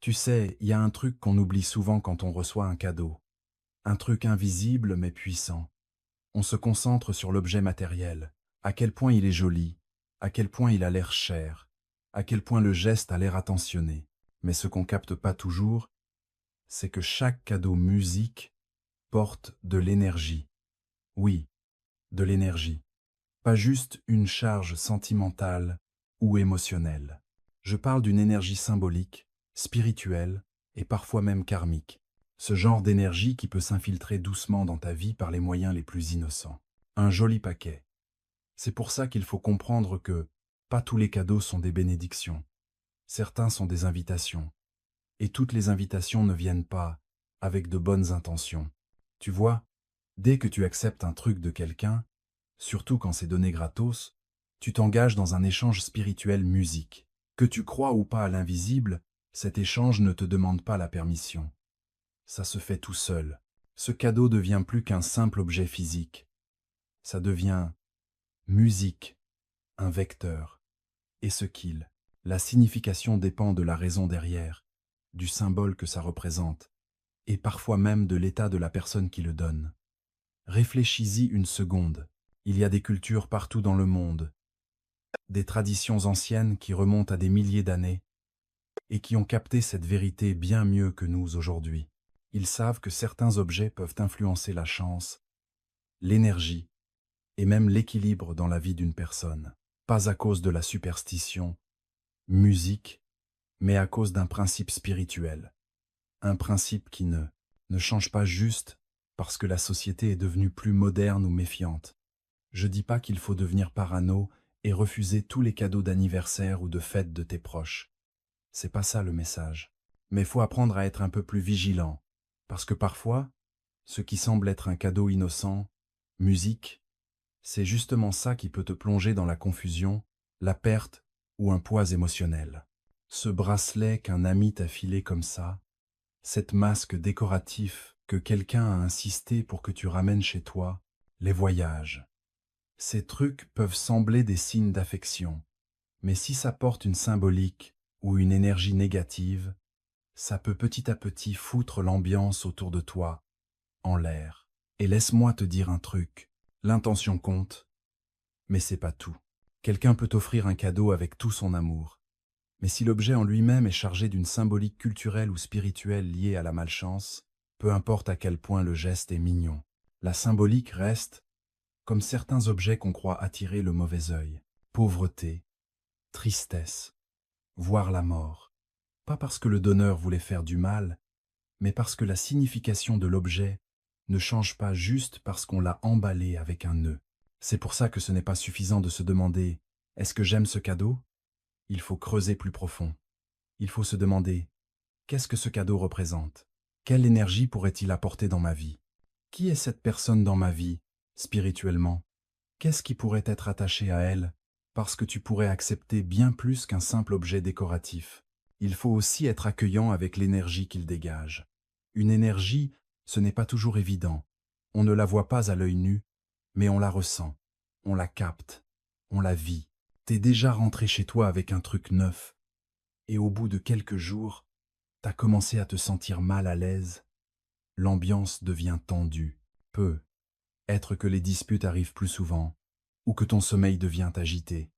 Tu sais, il y a un truc qu'on oublie souvent quand on reçoit un cadeau. Un truc invisible mais puissant. On se concentre sur l'objet matériel. À quel point il est joli, à quel point il a l'air cher, à quel point le geste a l'air attentionné. Mais ce qu'on capte pas toujours, c'est que chaque cadeau musique porte de l'énergie. Oui, de l'énergie. Pas juste une charge sentimentale ou émotionnelle. Je parle d'une énergie symbolique, spirituelle et parfois même karmique. Ce genre d'énergie qui peut s'infiltrer doucement dans ta vie par les moyens les plus innocents. Un joli paquet. C'est pour ça qu'il faut comprendre que pas tous les cadeaux sont des bénédictions. Certains sont des invitations. Et toutes les invitations ne viennent pas avec de bonnes intentions. Tu vois, dès que tu acceptes un truc de quelqu'un, surtout quand c'est donné gratos, tu t'engages dans un échange spirituel musique. Que tu crois ou pas à l'invisible, cet échange ne te demande pas la permission. Ça se fait tout seul. Ce cadeau devient plus qu'un simple objet physique. Ça devient musique, un vecteur. Et ce qu'il, la signification dépend de la raison derrière, du symbole que ça représente, et parfois même de l'état de la personne qui le donne. Réfléchis-y une seconde. Il y a des cultures partout dans le monde, des traditions anciennes qui remontent à des milliers d'années et qui ont capté cette vérité bien mieux que nous aujourd'hui. Ils savent que certains objets peuvent influencer la chance, l'énergie et même l'équilibre dans la vie d'une personne. Pas à cause de la superstition, musique, mais à cause d'un principe spirituel. Un principe qui ne change pas juste parce que la société est devenue plus moderne ou méfiante. Je dis pas qu'il faut devenir parano et refuser tous les cadeaux d'anniversaire ou de fête de tes proches. C'est pas ça le message. Mais faut apprendre à être un peu plus vigilant. Parce que parfois, ce qui semble être un cadeau innocent, musique, c'est justement ça qui peut te plonger dans la confusion, la perte ou un poids émotionnel. Ce bracelet qu'un ami t'a filé comme ça, cette masque décoratif que quelqu'un a insisté pour que tu ramènes chez toi, les voyages. Ces trucs peuvent sembler des signes d'affection, mais si ça porte une symbolique ou une énergie négative, ça peut petit à petit foutre l'ambiance autour de toi en l'air. Et laisse-moi te dire un truc, l'intention compte, mais c'est pas tout. Quelqu'un peut t'offrir un cadeau avec tout son amour, mais si l'objet en lui-même est chargé d'une symbolique culturelle ou spirituelle liée à la malchance, peu importe à quel point le geste est mignon, la symbolique reste comme certains objets qu'on croit attirer le mauvais œil. Pauvreté, tristesse, voire la mort. Pas parce que le donneur voulait faire du mal, mais parce que la signification de l'objet ne change pas juste parce qu'on l'a emballé avec un nœud. C'est pour ça que ce n'est pas suffisant de se demander « Est-ce que j'aime ce cadeau ?» Il faut creuser plus profond. Il faut se demander « Qu'est-ce que ce cadeau représente ? Quelle énergie pourrait-il apporter dans ma vie ? Qui est cette personne dans ma vie, spirituellement ? Qu'est-ce qui pourrait être attaché à elle ? Parce que tu pourrais accepter bien plus qu'un simple objet décoratif. Il faut aussi être accueillant avec l'énergie qu'il dégage. Une énergie, ce n'est pas toujours évident. On ne la voit pas à l'œil nu, mais on la ressent, on la capte, on la vit. T'es déjà rentré chez toi avec un truc neuf, et au bout de quelques jours, t'as commencé à te sentir mal à l'aise. L'ambiance devient tendue. Peut être que les disputes arrivent plus souvent, ou que ton sommeil devient agité,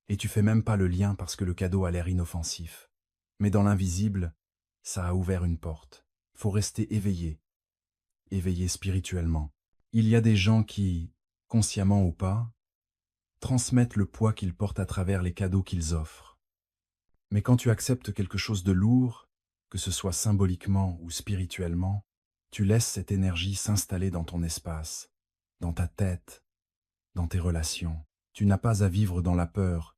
et tu fais même pas le lien parce que le cadeau a l'air inoffensif. Mais dans l'invisible, ça a ouvert une porte. Faut rester éveillé, éveillé spirituellement. Il y a des gens qui, consciemment ou pas, transmettent le poids qu'ils portent à travers les cadeaux qu'ils offrent. Mais quand tu acceptes quelque chose de lourd, que ce soit symboliquement ou spirituellement, tu laisses cette énergie s'installer dans ton espace, dans ta tête, dans tes relations. Tu n'as pas à vivre dans la peur,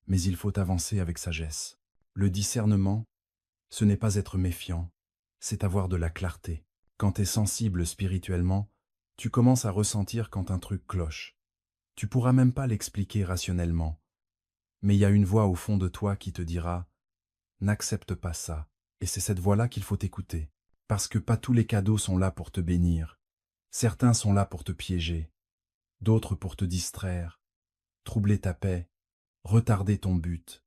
mais il faut avancer avec sagesse. Le discernement, ce n'est pas être méfiant, c'est avoir de la clarté. Quand tu es sensible spirituellement, tu commences à ressentir quand un truc cloche. Tu pourras même pas l'expliquer rationnellement, mais il y a une voix au fond de toi qui te dira « N'accepte pas ça ». Et c'est cette voix-là qu'il faut écouter, parce que pas tous les cadeaux sont là pour te bénir. Certains sont là pour te piéger, d'autres pour te distraire, troubler ta paix, retarder ton but.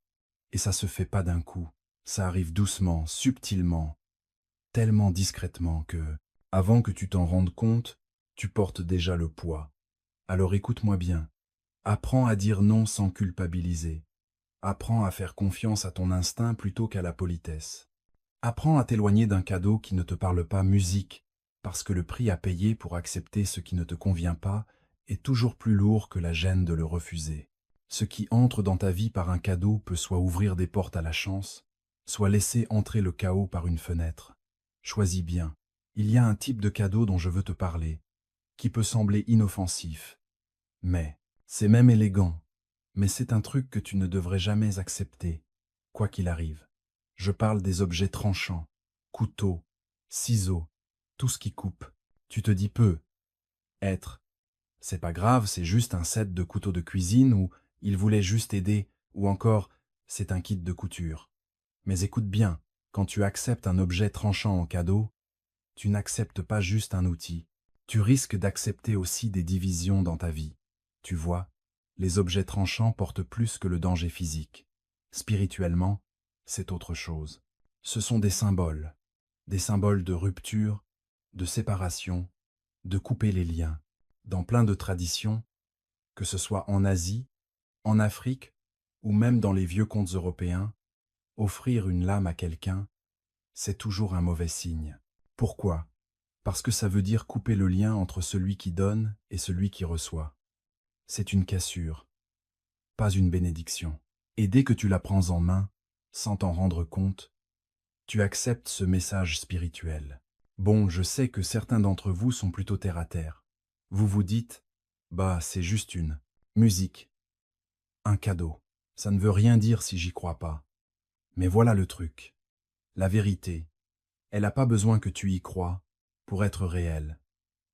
Et ça se fait pas d'un coup, Ça arrive doucement, subtilement, tellement discrètement que, avant que tu t'en rendes compte, tu portes déjà le poids. Alors écoute-moi bien. Apprends à dire non sans culpabiliser. Apprends à faire confiance à ton instinct plutôt qu'à la politesse. Apprends à t'éloigner d'un cadeau qui ne te parle pas musique, parce que le prix à payer pour accepter ce qui ne te convient pas est toujours plus lourd que la gêne de le refuser. Ce qui entre dans ta vie par un cadeau peut soit ouvrir des portes à la chance, soit laisser entrer le chaos par une fenêtre. Choisis bien. Il y a un type de cadeau dont je veux te parler, qui peut sembler inoffensif, mais c'est même élégant. Mais c'est un truc que tu ne devrais jamais accepter, quoi qu'il arrive. Je parle des objets tranchants, couteaux, ciseaux, tout ce qui coupe. Tu te dis peu. Être. C'est pas grave, c'est juste un set de couteaux de cuisine ou il voulait juste aider ou encore c'est un kit de couture. Mais écoute bien, quand tu acceptes un objet tranchant en cadeau, tu n'acceptes pas juste un outil. Tu risques d'accepter aussi des divisions dans ta vie. Tu vois, les objets tranchants portent plus que le danger physique. Spirituellement, c'est autre chose. Ce sont des symboles de rupture, de séparation, de couper les liens. Dans plein de traditions, que ce soit en Asie, en Afrique ou même dans les vieux contes européens, offrir une lame à quelqu'un, c'est toujours un mauvais signe. Pourquoi? Parce que ça veut dire couper le lien entre celui qui donne et celui qui reçoit. C'est une cassure, pas une bénédiction. Et dès que tu la prends en main, sans t'en rendre compte, tu acceptes ce message spirituel. Bon, je sais que certains d'entre vous sont plutôt terre à terre. Vous vous dites, bah c'est juste une musique, un cadeau. Ça ne veut rien dire si j'y crois pas. Mais voilà le truc. La vérité, elle n'a pas besoin que tu y crois pour être réelle.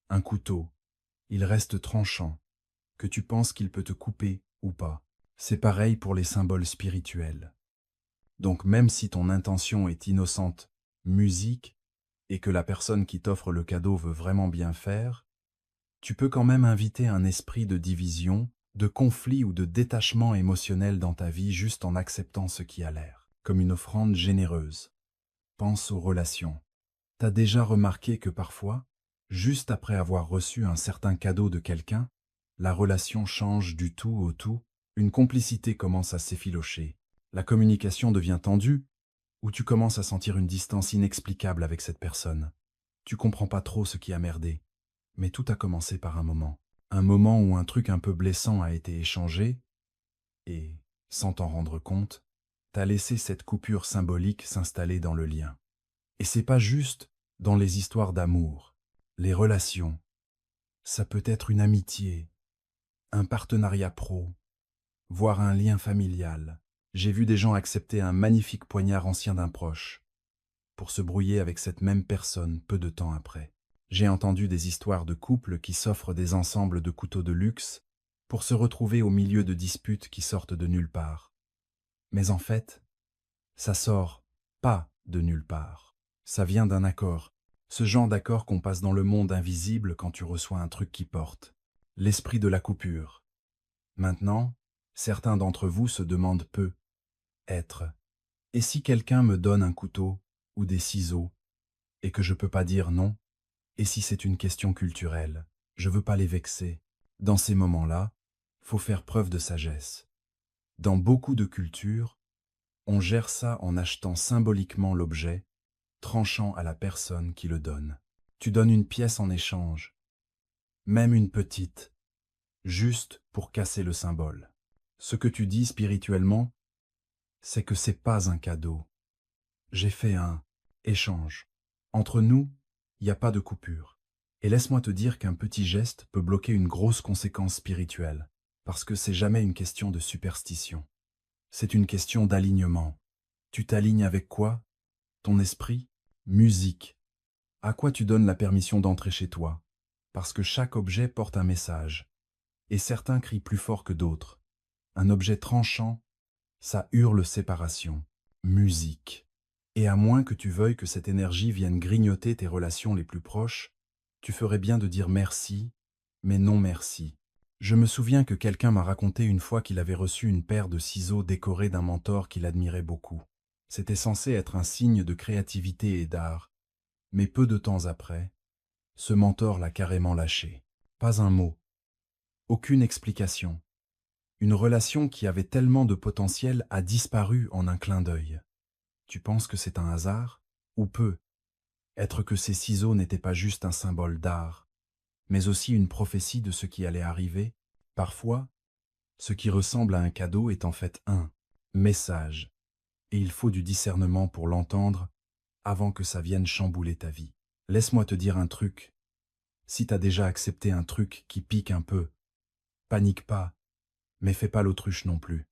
Un couteau, il reste tranchant, que tu penses qu'il peut te couper ou pas. C'est pareil pour les symboles spirituels. Donc même si ton intention est innocente, musique, et que la personne qui t'offre le cadeau veut vraiment bien faire, tu peux quand même inviter un esprit de division, de conflit ou de détachement émotionnel dans ta vie juste en acceptant ce qui a l'air, comme une offrande généreuse. Pense aux relations. T'as déjà remarqué que parfois, juste après avoir reçu un certain cadeau de quelqu'un, la relation change du tout au tout, une complicité commence à s'effilocher, la communication devient tendue, ou tu commences à sentir une distance inexplicable avec cette personne. Tu comprends pas trop ce qui a merdé, mais tout a commencé par un moment où un truc un peu blessant a été échangé, et, sans t'en rendre compte, t'as laissé cette coupure symbolique s'installer dans le lien. Et c'est pas juste dans les histoires d'amour, les relations. Ça peut être une amitié, un partenariat pro, voire un lien familial. J'ai vu des gens accepter un magnifique poignard ancien d'un proche pour se brouiller avec cette même personne peu de temps après. J'ai entendu des histoires de couples qui s'offrent des ensembles de couteaux de luxe pour se retrouver au milieu de disputes qui sortent de nulle part. Mais en fait, ça sort pas de nulle part. Ça vient d'un accord. Ce genre d'accord qu'on passe dans le monde invisible quand tu reçois un truc qui porte. L'esprit de la coupure. Maintenant, certains d'entre vous se demandent peu. Être. Et si quelqu'un me donne un couteau ou des ciseaux et que je peux pas dire non? Et si c'est une question culturelle? Je veux pas les vexer. Dans ces moments-là, faut faire preuve de sagesse. Dans beaucoup de cultures, on gère ça en achetant symboliquement l'objet, tranchant à la personne qui le donne. Tu donnes une pièce en échange, même une petite, juste pour casser le symbole. Ce que tu dis spirituellement, c'est que c'est pas un cadeau. J'ai fait un échange. Entre nous, il n'y a pas de coupure. Et laisse-moi te dire qu'un petit geste peut bloquer une grosse conséquence spirituelle, parce que c'est jamais une question de superstition. C'est une question d'alignement. Tu t'alignes avec quoi? Ton esprit? Musique. À quoi tu donnes la permission d'entrer chez toi? Parce que chaque objet porte un message, et certains crient plus fort que d'autres. Un objet tranchant, ça hurle séparation, musique. Et à moins que tu veuilles que cette énergie vienne grignoter tes relations les plus proches, tu ferais bien de dire merci, mais non merci. Je me souviens que quelqu'un m'a raconté une fois qu'il avait reçu une paire de ciseaux décorés d'un mentor qu'il admirait beaucoup. C'était censé être un signe de créativité et d'art, mais peu de temps après, ce mentor l'a carrément lâché. Pas un mot, aucune explication. Une relation qui avait tellement de potentiel a disparu en un clin d'œil. Tu penses que c'est un hasard? Ou peut être que ces ciseaux n'étaient pas juste un symbole d'art, mais aussi une prophétie de ce qui allait arriver? Parfois, ce qui ressemble à un cadeau est en fait un message, et il faut du discernement pour l'entendre avant que ça vienne chambouler ta vie. Laisse-moi te dire un truc. Si t'as déjà accepté un truc qui pique un peu, panique pas, mais fais pas l'autruche non plus.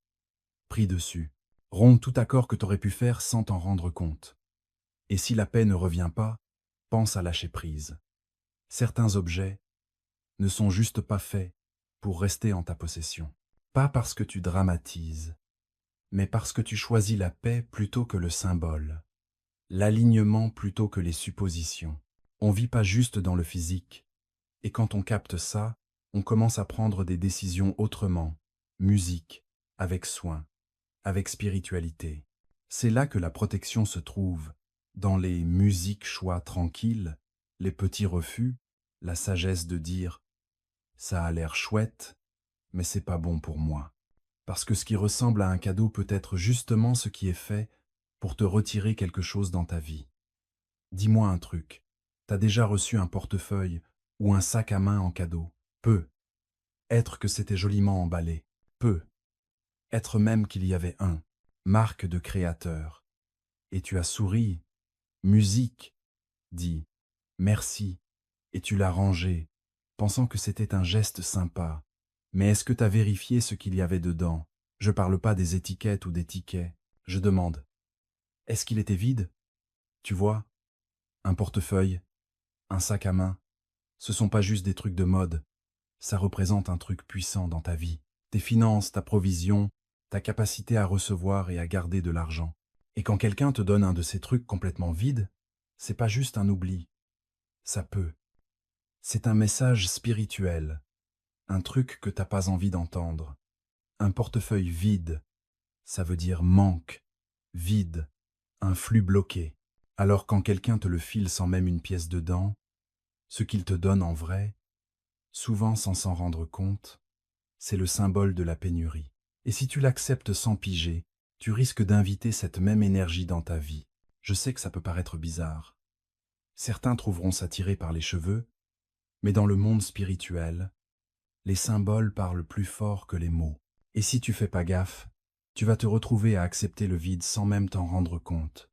Prie dessus. Romps tout accord que t'aurais pu faire sans t'en rendre compte. Et si la paix ne revient pas, pense à lâcher prise. Certains objets ne sont juste pas faits pour rester en ta possession. Pas parce que tu dramatises, mais parce que tu choisis la paix plutôt que le symbole, l'alignement plutôt que les suppositions. On vit pas juste dans le physique, et quand on capte ça, on commence à prendre des décisions autrement, musique, avec soin, avec spiritualité. C'est là que la protection se trouve, dans les musiques choix tranquilles, les petits refus, la sagesse de dire « ça a l'air chouette, mais c'est pas bon pour moi ». Parce que ce qui ressemble à un cadeau peut être justement ce qui est fait pour te retirer quelque chose dans ta vie. Dis-moi un truc, t'as déjà reçu un portefeuille ou un sac à main en cadeau? Peu. Être que c'était joliment emballé. Peu. Être même qu'il y avait un marque de créateur. Et tu as souri, musique, dit merci, et tu l'as rangé, pensant que c'était un geste sympa. Mais est-ce que t'as vérifié ce qu'il y avait dedans? Je parle pas des étiquettes ou des tickets. Je demande, est-ce qu'il était vide? Tu vois, un portefeuille, un sac à main, ce sont pas juste des trucs de mode. Ça représente un truc puissant dans ta vie. Tes finances, ta provision, ta capacité à recevoir et à garder de l'argent. Et quand quelqu'un te donne un de ces trucs complètement vides, c'est pas juste un oubli. Ça peut. C'est un message spirituel. Un truc que t'as pas envie d'entendre. Un portefeuille vide, ça veut dire manque, vide, un flux bloqué. Alors quand quelqu'un te le file sans même une pièce dedans, ce qu'il te donne en vrai, souvent sans s'en rendre compte, c'est le symbole de la pénurie. Et si tu l'acceptes sans piger, tu risques d'inviter cette même énergie dans ta vie. Je sais que ça peut paraître bizarre. Certains trouveront ça tiré par les cheveux, mais dans le monde spirituel, les symboles parlent plus fort que les mots. Et si tu fais pas gaffe, tu vas te retrouver à accepter le vide sans même t'en rendre compte.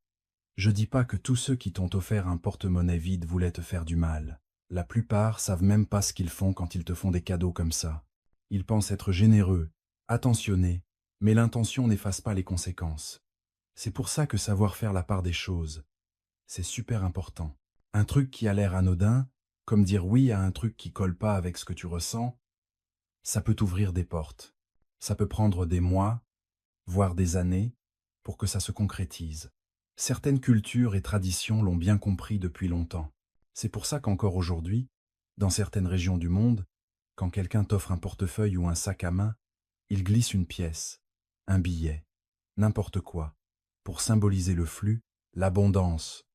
Je dis pas que tous ceux qui t'ont offert un porte-monnaie vide voulaient te faire du mal. La plupart savent même pas ce qu'ils font quand ils te font des cadeaux comme ça. Ils pensent être généreux, attentionnés, mais l'intention n'efface pas les conséquences. C'est pour ça que savoir faire la part des choses, c'est super important. Un truc qui a l'air anodin, comme dire oui à un truc qui colle pas avec ce que tu ressens, ça peut t'ouvrir des portes. Ça peut prendre des mois, voire des années, pour que ça se concrétise. Certaines cultures et traditions l'ont bien compris depuis longtemps. C'est pour ça qu'encore aujourd'hui, dans certaines régions du monde, quand quelqu'un t'offre un portefeuille ou un sac à main, il glisse une pièce, un billet, n'importe quoi, pour symboliser le flux, l'abondance,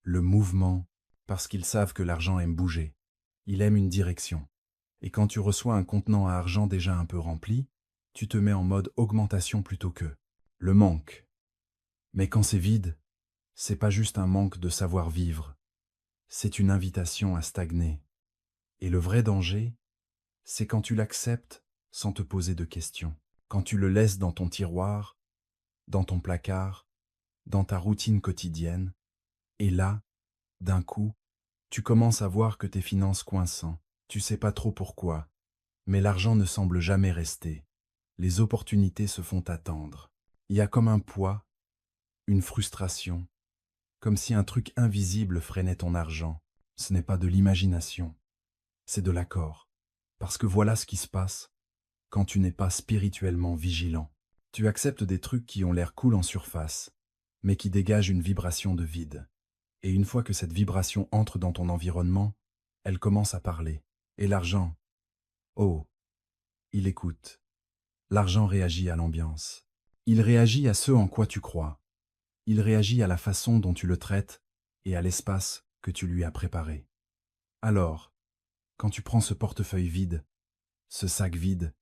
le mouvement, parce qu'ils savent que l'argent aime bouger. Il aime une direction. Et quand tu reçois un contenant à argent déjà un peu rempli, tu te mets en mode augmentation plutôt que le manque. Mais quand c'est vide, c'est pas juste un manque de savoir-vivre, c'est une invitation à stagner. Et le vrai danger, c'est quand tu l'acceptes sans te poser de questions, quand tu le laisses dans ton tiroir, dans ton placard, dans ta routine quotidienne, et là, d'un coup, tu commences à voir que tes finances coincent, tu sais pas trop pourquoi, mais l'argent ne semble jamais rester. Les opportunités se font attendre. Il y a comme un poids, une frustration, comme si un truc invisible freinait ton argent. Ce n'est pas de l'imagination, c'est de l'accord. Parce que voilà ce qui se passe quand tu n'es pas spirituellement vigilant. Tu acceptes des trucs qui ont l'air cool en surface, mais qui dégagent une vibration de vide. Et une fois que cette vibration entre dans ton environnement, elle commence à parler. Et l'argent, oh, il écoute. L'argent réagit à l'ambiance. Il réagit à ce en quoi tu crois. Il réagit à la façon dont tu le traites et à l'espace que tu lui as préparé. Alors, quand tu prends ce portefeuille vide, ce sac vide,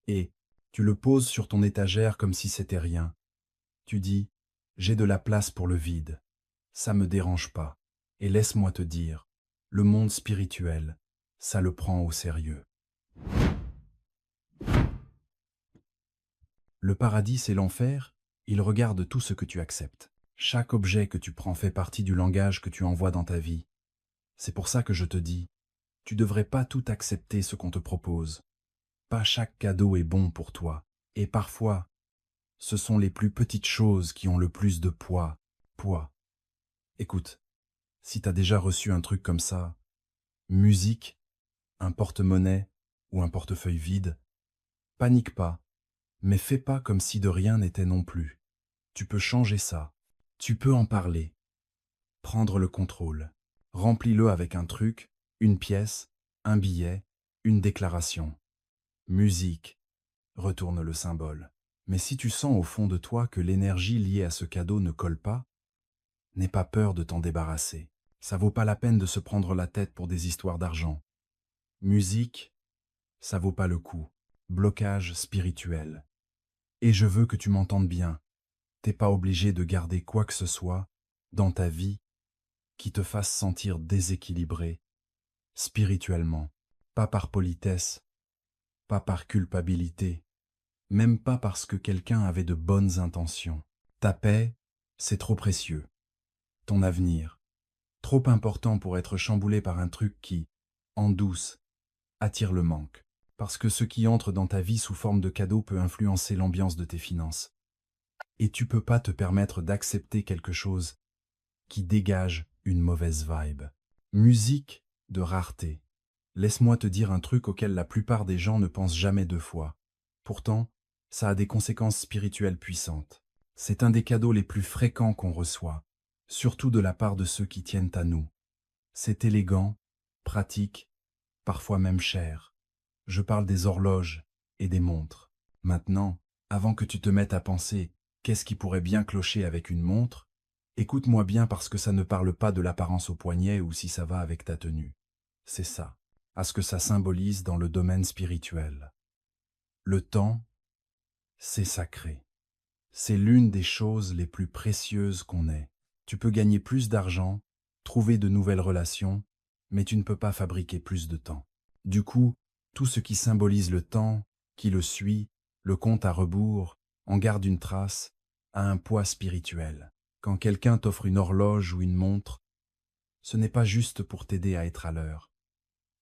et tu le poses sur ton étagère comme si c'était rien, tu dis « J'ai de la place pour le vide, ça me dérange pas, et laisse-moi te dire, le monde spirituel, ça le prend au sérieux. » Le paradis, c'est l'enfer, il regarde tout ce que tu acceptes. Chaque objet que tu prends fait partie du langage que tu envoies dans ta vie. C'est pour ça que je te dis, tu devrais pas tout accepter ce qu'on te propose. Pas chaque cadeau est bon pour toi. Et parfois, ce sont les plus petites choses qui ont le plus de poids. Poids. Écoute, si t'as déjà reçu un truc comme ça, musique, un porte-monnaie ou un portefeuille vide, panique pas, mais fais pas comme si de rien n'était non plus. Tu peux changer ça. Tu peux en parler. Prendre le contrôle. Remplis-le avec un truc, une pièce, un billet, une déclaration. Musique. Retourne le symbole. Mais si tu sens au fond de toi que l'énergie liée à ce cadeau ne colle pas, n'aie pas peur de t'en débarrasser. Ça vaut pas la peine de se prendre la tête pour des histoires d'argent. Musique, ça vaut pas le coup. Blocage spirituel. Et je veux que tu m'entendes bien. T'es pas obligé de garder quoi que ce soit dans ta vie qui te fasse sentir déséquilibré spirituellement. Pas par politesse, pas par culpabilité, même pas parce que quelqu'un avait de bonnes intentions. Ta paix, c'est trop précieux. Ton avenir, trop important pour être chamboulé par un truc qui, en douce, attire le manque. Parce que ce qui entre dans ta vie sous forme de cadeau peut influencer l'ambiance de tes finances. Et tu peux pas te permettre d'accepter quelque chose qui dégage une mauvaise vibe. Musique de rareté. Laisse-moi te dire un truc auquel la plupart des gens ne pensent jamais deux fois. Pourtant, ça a des conséquences spirituelles puissantes. C'est un des cadeaux les plus fréquents qu'on reçoit, surtout de la part de ceux qui tiennent à nous. C'est élégant, pratique, parfois même cher. Je parle des horloges et des montres. Maintenant, avant que tu te mettes à penser qu'est-ce qui pourrait bien clocher avec une montre, écoute-moi bien parce que ça ne parle pas de l'apparence au poignet ou si ça va avec ta tenue. C'est ça, à ce que ça symbolise dans le domaine spirituel. Le temps, c'est sacré. C'est l'une des choses les plus précieuses qu'on ait. Tu peux gagner plus d'argent, trouver de nouvelles relations, mais tu ne peux pas fabriquer plus de temps. Du coup, tout ce qui symbolise le temps, qui le suit, le compte à rebours, en garde une trace, a un poids spirituel. Quand quelqu'un t'offre une horloge ou une montre, ce n'est pas juste pour t'aider à être à l'heure.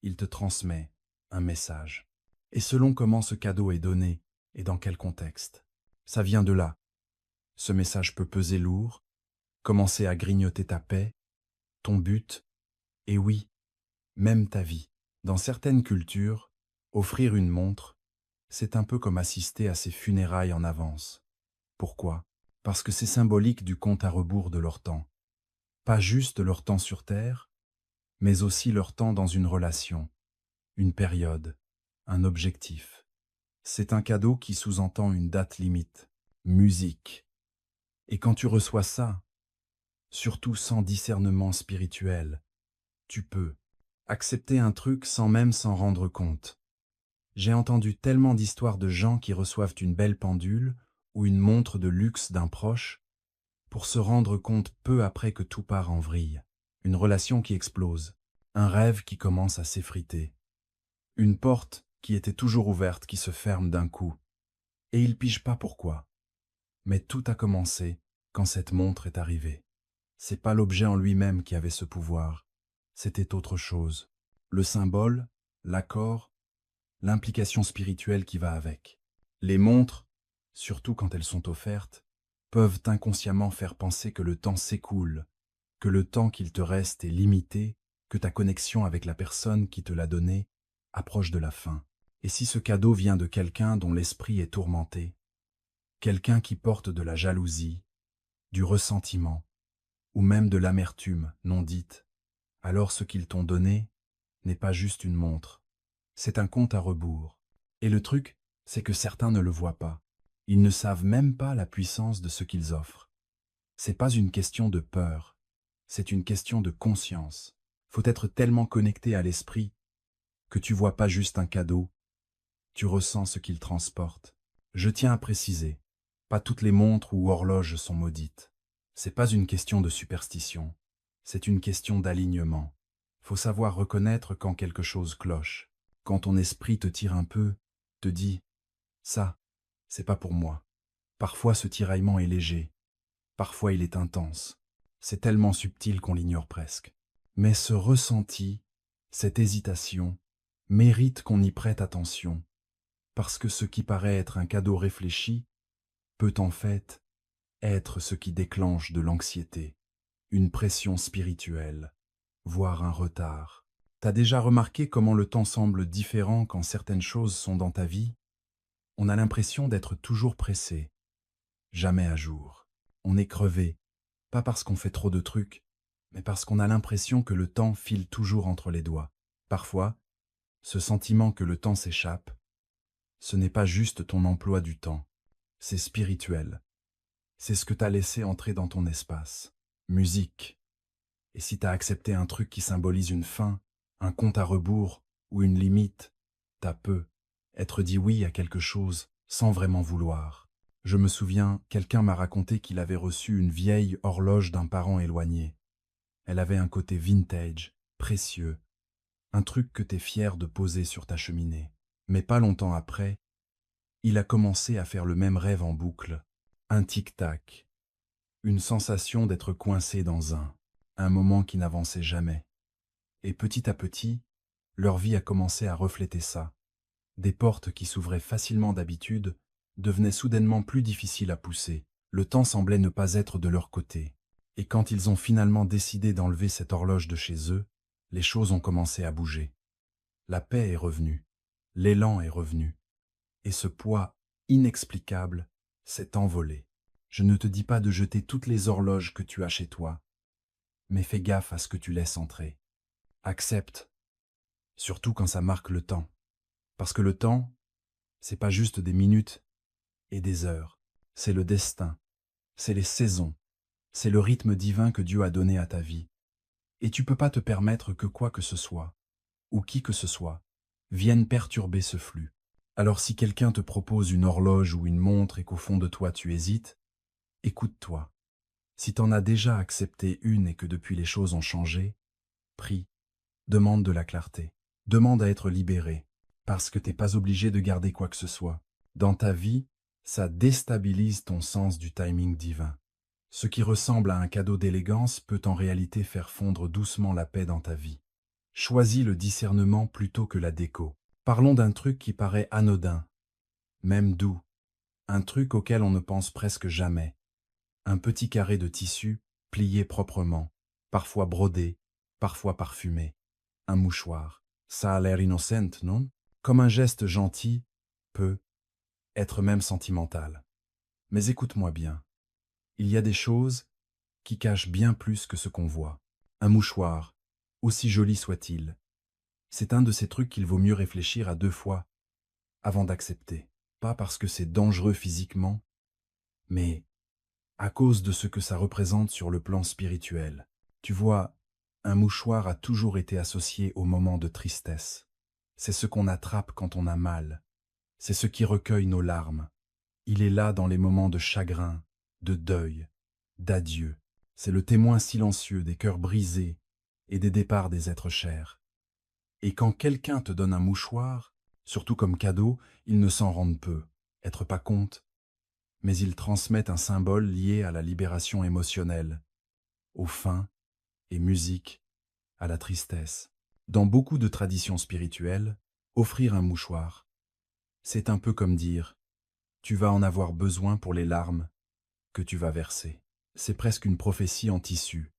Il te transmet un message. Et selon comment ce cadeau est donné et dans quel contexte, ça vient de là. Ce message peut peser lourd, commencer à grignoter ta paix, ton but, et oui, même ta vie. Dans certaines cultures, offrir une montre, c'est un peu comme assister à ses funérailles en avance. Pourquoi? Parce que c'est symbolique du compte à rebours de leur temps. Pas juste leur temps sur Terre, mais aussi leur temps dans une relation, une période, un objectif. C'est un cadeau qui sous-entend une date limite, musique. Et quand tu reçois ça, surtout sans discernement spirituel, tu peux accepter un truc sans même s'en rendre compte. J'ai entendu tellement d'histoires de gens qui reçoivent une belle pendule ou une montre de luxe d'un proche pour se rendre compte peu après que tout part en vrille. Une relation qui explose, un rêve qui commence à s'effriter, une porte qui était toujours ouverte qui se ferme d'un coup. Et ils pigent pas pourquoi. Mais tout a commencé quand cette montre est arrivée. C'est pas l'objet en lui-même qui avait ce pouvoir, c'était autre chose. Le symbole, l'accord, l'implication spirituelle qui va avec. Les montres, surtout quand elles sont offertes, peuvent inconsciemment faire penser que le temps s'écoule, que le temps qu'il te reste est limité, que ta connexion avec la personne qui te l'a donné approche de la fin. Et si ce cadeau vient de quelqu'un dont l'esprit est tourmenté, quelqu'un qui porte de la jalousie, du ressentiment, ou même de l'amertume non dite, alors ce qu'ils t'ont donné n'est pas juste une montre, c'est un compte à rebours. Et le truc, c'est que certains ne le voient pas. Ils ne savent même pas la puissance de ce qu'ils offrent. C'est pas une question de peur, c'est une question de conscience. Faut être tellement connecté à l'esprit que tu vois pas juste un cadeau, tu ressens ce qu'il transporte. Je tiens à préciser, pas toutes les montres ou horloges sont maudites. C'est pas une question de superstition, c'est une question d'alignement. Faut savoir reconnaître quand quelque chose cloche, quand ton esprit te tire un peu, te dit « ça, c'est pas pour moi ». Parfois ce tiraillement est léger, parfois il est intense. C'est tellement subtil qu'on l'ignore presque. Mais ce ressenti, cette hésitation, mérite qu'on y prête attention, parce que ce qui paraît être un cadeau réfléchi peut en fait être ce qui déclenche de l'anxiété, une pression spirituelle, voire un retard. T'as déjà remarqué comment le temps semble différent quand certaines choses sont dans ta vie? On a l'impression d'être toujours pressé, jamais à jour. On est crevé, pas parce qu'on fait trop de trucs, mais parce qu'on a l'impression que le temps file toujours entre les doigts. Parfois, ce sentiment que le temps s'échappe, ce n'est pas juste ton emploi du temps, c'est spirituel. C'est ce que t'as laissé entrer dans ton espace. Musique. Et si t'as accepté un truc qui symbolise une fin, un compte à rebours ou une limite, t'as peu être dit oui à quelque chose sans vraiment vouloir. Je me souviens, quelqu'un m'a raconté qu'il avait reçu une vieille horloge d'un parent éloigné. Elle avait un côté vintage, précieux, un truc que t'es fier de poser sur ta cheminée. Mais pas longtemps après, il a commencé à faire le même rêve en boucle. Un tic-tac, une sensation d'être coincé dans un moment qui n'avançait jamais. Et petit à petit, leur vie a commencé à refléter ça. Des portes qui s'ouvraient facilement d'habitude devenaient soudainement plus difficiles à pousser. Le temps semblait ne pas être de leur côté. Et quand ils ont finalement décidé d'enlever cette horloge de chez eux, les choses ont commencé à bouger. La paix est revenue, l'élan est revenu, et ce poids inexplicable s'est envolé. Je ne te dis pas de jeter toutes les horloges que tu as chez toi, mais fais gaffe à ce que tu laisses entrer. Accepte, surtout quand ça marque le temps. Parce que le temps, c'est pas juste des minutes et des heures, c'est le destin, c'est les saisons, c'est le rythme divin que Dieu a donné à ta vie. Et tu peux pas te permettre que quoi que ce soit, ou qui que ce soit, vienne perturber ce flux. Alors si quelqu'un te propose une horloge ou une montre et qu'au fond de toi tu hésites, écoute-toi. Si t'en as déjà accepté une et que depuis les choses ont changé, prie, demande de la clarté, demande à être libéré, parce que t'es pas obligé de garder quoi que ce soit. Dans ta vie, ça déstabilise ton sens du timing divin. Ce qui ressemble à un cadeau d'élégance peut en réalité faire fondre doucement la paix dans ta vie. Choisis le discernement plutôt que la déco. Parlons d'un truc qui paraît anodin, même doux, un truc auquel on ne pense presque jamais. Un petit carré de tissu, plié proprement, parfois brodé, parfois parfumé. Un mouchoir. Ça a l'air innocent, non? Comme un geste gentil peut être même sentimental. Mais écoute-moi bien. Il y a des choses qui cachent bien plus que ce qu'on voit. Un mouchoir, aussi joli soit-il, c'est un de ces trucs qu'il vaut mieux réfléchir à 2 fois avant d'accepter. Pas parce que c'est dangereux physiquement, mais à cause de ce que ça représente sur le plan spirituel. Tu vois, un mouchoir a toujours été associé aux moments de tristesse. C'est ce qu'on attrape quand on a mal. C'est ce qui recueille nos larmes. Il est là dans les moments de chagrin, de deuil, d'adieu. C'est le témoin silencieux des cœurs brisés et des départs des êtres chers. Et quand quelqu'un te donne un mouchoir, surtout comme cadeau, ils ne s'en rendent peu, être pas compte, mais ils transmettent un symbole lié à la libération émotionnelle, au faim et musique, à la tristesse. Dans beaucoup de traditions spirituelles, offrir un mouchoir, c'est un peu comme dire « tu vas en avoir besoin pour les larmes que tu vas verser ». C'est presque une prophétie en tissu,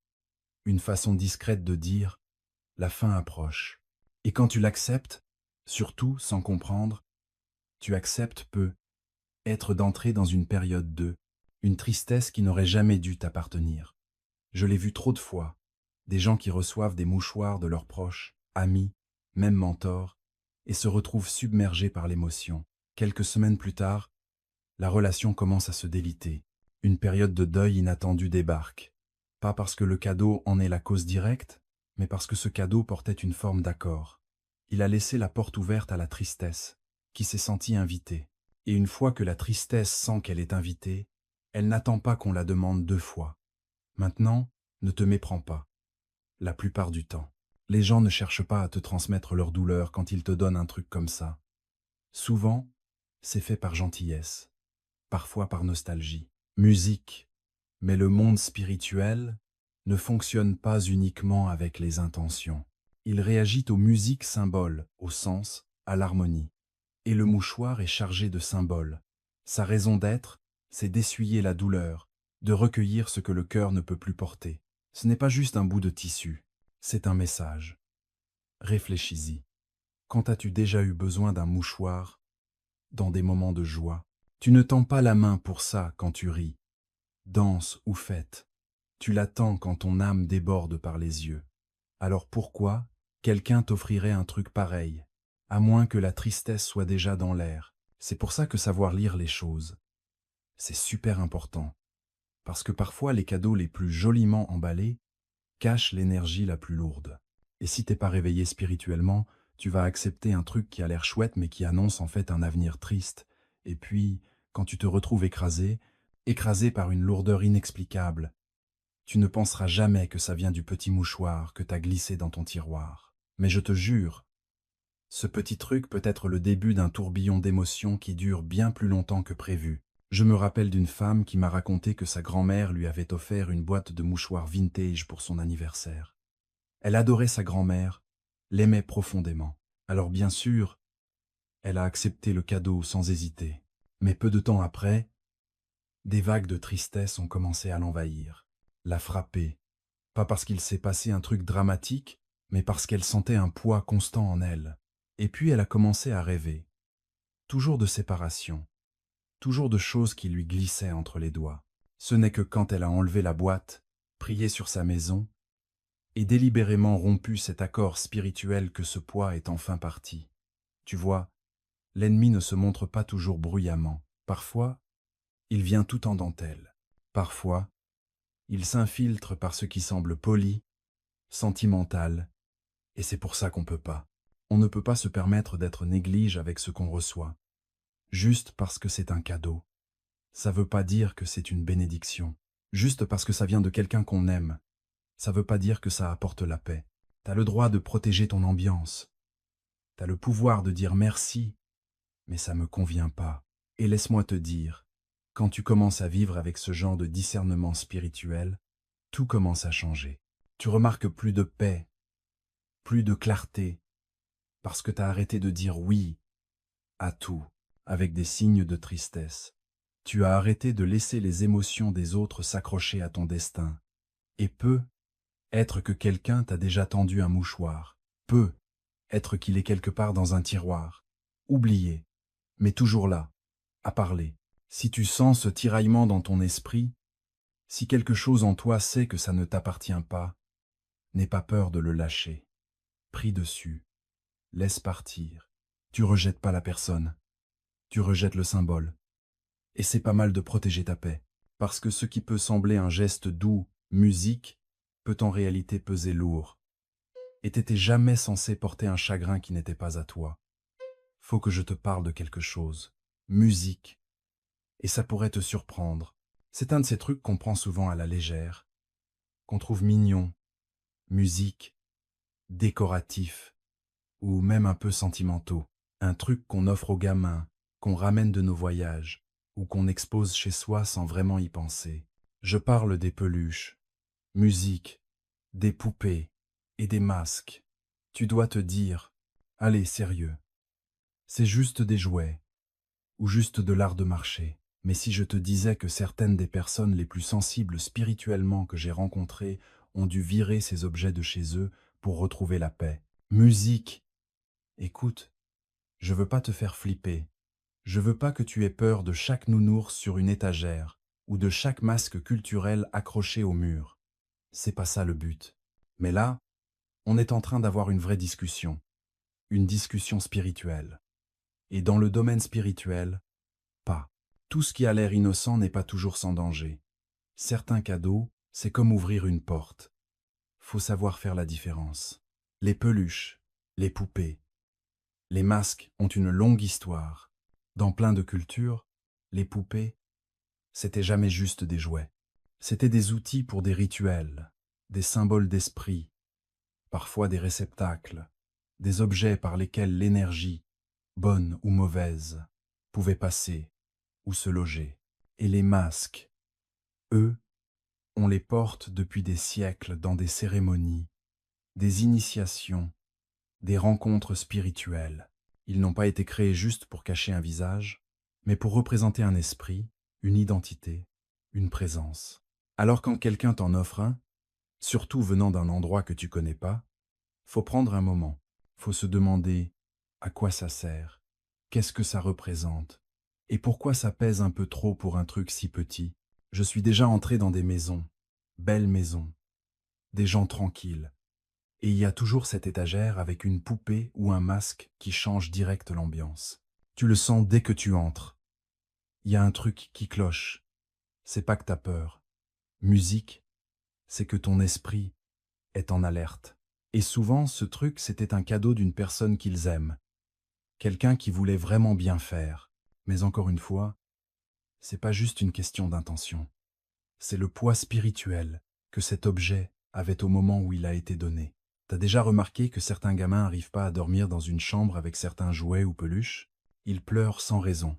une façon discrète de dire « la fin approche ». Et quand tu l'acceptes, surtout sans comprendre, tu acceptes peu être d'entrer dans une période de une tristesse qui n'aurait jamais dû t'appartenir. Je l'ai vu trop de fois, des gens qui reçoivent des mouchoirs de leurs proches, amis, même mentors, et se retrouvent submergés par l'émotion. Quelques semaines plus tard, la relation commence à se déliter. Une période de deuil inattendu débarque. Pas parce que le cadeau en est la cause directe, mais parce que ce cadeau portait une forme d'accord. Il a laissé la porte ouverte à la tristesse, qui s'est sentie invitée. Et une fois que la tristesse sent qu'elle est invitée, elle n'attend pas qu'on la demande 2 fois. Maintenant, ne te méprends pas. La plupart du temps, les gens ne cherchent pas à te transmettre leur douleur quand ils te donnent un truc comme ça. Souvent, c'est fait par gentillesse, parfois par nostalgie. Musique. Mais le monde spirituel ne fonctionne pas uniquement avec les intentions. Il réagit aux musiques symboles, au sens, à l'harmonie. Et le mouchoir est chargé de symboles. Sa raison d'être, c'est d'essuyer la douleur, de recueillir ce que le cœur ne peut plus porter. Ce n'est pas juste un bout de tissu, c'est un message. Réfléchis-y. Quand as-tu déjà eu besoin d'un mouchoir dans des moments de joie? Tu ne tends pas la main pour ça quand tu ris, danses ou fêtes. Tu l'attends quand ton âme déborde par les yeux. Alors pourquoi quelqu'un t'offrirait un truc pareil, à moins que la tristesse soit déjà dans l'air? C'est pour ça que savoir lire les choses, c'est super important. Parce que parfois les cadeaux les plus joliment emballés cachent l'énergie la plus lourde. Et si t'es pas réveillé spirituellement, tu vas accepter un truc qui a l'air chouette mais qui annonce en fait un avenir triste. Et puis, quand tu te retrouves écrasé par une lourdeur inexplicable, tu ne penseras jamais que ça vient du petit mouchoir que t'as glissé dans ton tiroir. Mais je te jure, ce petit truc peut être le début d'un tourbillon d'émotions qui dure bien plus longtemps que prévu. Je me rappelle d'une femme qui m'a raconté que sa grand-mère lui avait offert une boîte de mouchoirs vintage pour son anniversaire. Elle adorait sa grand-mère, l'aimait profondément. Alors bien sûr, elle a accepté le cadeau sans hésiter. Mais peu de temps après, des vagues de tristesse ont commencé à l'envahir, la frapper. Pas parce qu'il s'est passé un truc dramatique, mais parce qu'elle sentait un poids constant en elle. Et puis elle a commencé à rêver. Toujours de séparation. Toujours de choses qui lui glissaient entre les doigts. Ce n'est que quand elle a enlevé la boîte, prié sur sa maison, et délibérément rompu cet accord spirituel que ce poids est enfin parti. Tu vois, l'ennemi ne se montre pas toujours bruyamment. Parfois, il vient tout en dentelle. Parfois, il s'infiltre par ce qui semble poli, sentimental, et c'est pour ça qu'on peut pas. On ne peut pas se permettre d'être néglige avec ce qu'on reçoit. Juste parce que c'est un cadeau. Ça veut pas dire que c'est une bénédiction. Juste parce que ça vient de quelqu'un qu'on aime. Ça veut pas dire que ça apporte la paix. T'as le droit de protéger ton ambiance. T'as le pouvoir de dire merci, mais ça me convient pas. Et laisse-moi te dire, quand tu commences à vivre avec ce genre de discernement spirituel, tout commence à changer. Tu remarques plus de paix, plus de clarté, parce que t'as arrêté de dire oui à tout, avec des signes de tristesse. Tu as arrêté de laisser les émotions des autres s'accrocher à ton destin. Et peut être que quelqu'un t'a déjà tendu un mouchoir. Peut être qu'il est quelque part dans un tiroir. Oublié, mais toujours là, à parler. Si tu sens ce tiraillement dans ton esprit, si quelque chose en toi sait que ça ne t'appartient pas, n'aie pas peur de le lâcher. Prie dessus, laisse partir. Tu rejettes pas la personne, tu rejettes le symbole. Et c'est pas mal de protéger ta paix, parce que ce qui peut sembler un geste doux, musique, peut en réalité peser lourd. Et t'étais jamais censé porter un chagrin qui n'était pas à toi. Faut que je te parle de quelque chose. Musique. Et ça pourrait te surprendre. C'est un de ces trucs qu'on prend souvent à la légère, qu'on trouve mignon, musique, décoratif, ou même un peu sentimentaux. Un truc qu'on offre aux gamins, qu'on ramène de nos voyages, ou qu'on expose chez soi sans vraiment y penser. Je parle des peluches, musique, des poupées et des masques. Tu dois te dire, allez, sérieux, c'est juste des jouets, ou juste de l'art de marcher. Mais si je te disais que certaines des personnes les plus sensibles spirituellement que j'ai rencontrées ont dû virer ces objets de chez eux pour retrouver la paix. Musique. Écoute, je veux pas te faire flipper. Je veux pas que tu aies peur de chaque nounours sur une étagère, ou de chaque masque culturel accroché au mur. C'est pas ça le but. Mais là, on est en train d'avoir une vraie discussion. Une discussion spirituelle. Et dans le domaine spirituel, pas Tout ce qui a l'air innocent n'est pas toujours sans danger. Certains cadeaux, c'est comme ouvrir une porte. Faut savoir faire la différence. Les peluches, les poupées, les masques ont une longue histoire. Dans plein de cultures, les poupées, c'était jamais juste des jouets. C'était des outils pour des rituels, des symboles d'esprit, parfois des réceptacles, des objets par lesquels l'énergie, bonne ou mauvaise, pouvait passer ou se loger. Et les masques, eux, on les porte depuis des siècles dans des cérémonies, des initiations, des rencontres spirituelles. Ils n'ont pas été créés juste pour cacher un visage, mais pour représenter un esprit, une identité, une présence. Alors quand quelqu'un t'en offre un, surtout venant d'un endroit que tu connais pas, faut prendre un moment, faut se demander à quoi ça sert, qu'est-ce que ça représente, et pourquoi ça pèse un peu trop pour un truc si petit. Je suis déjà entré dans des maisons, belles maisons, des gens tranquilles, et il y a toujours cette étagère avec une poupée ou un masque qui change direct l'ambiance. Tu le sens dès que tu entres. Il y a un truc qui cloche. C'est pas que t'as peur. Musique, c'est que ton esprit est en alerte. Et souvent, ce truc, c'était un cadeau d'une personne qu'ils aiment. Quelqu'un qui voulait vraiment bien faire. Mais encore une fois, c'est pas juste une question d'intention. C'est le poids spirituel que cet objet avait au moment où il a été donné. T'as déjà remarqué que certains gamins n'arrivent pas à dormir dans une chambre avec certains jouets ou peluches? Ils pleurent sans raison.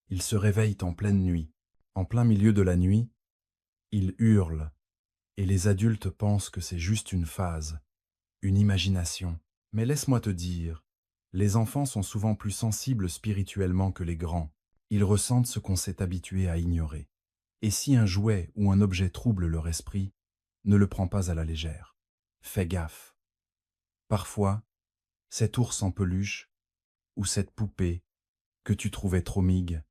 Ils se réveillent en pleine nuit. En plein milieu de la nuit, ils hurlent. Et les adultes pensent que c'est juste une phase, une imagination. Mais laisse-moi te dire, les enfants sont souvent plus sensibles spirituellement que les grands. Ils ressentent ce qu'on s'est habitué à ignorer. Et si un jouet ou un objet trouble leur esprit, ne le prends pas à la légère. Fais gaffe. Parfois, cet ours en peluche ou cette poupée que tu trouvais trop migue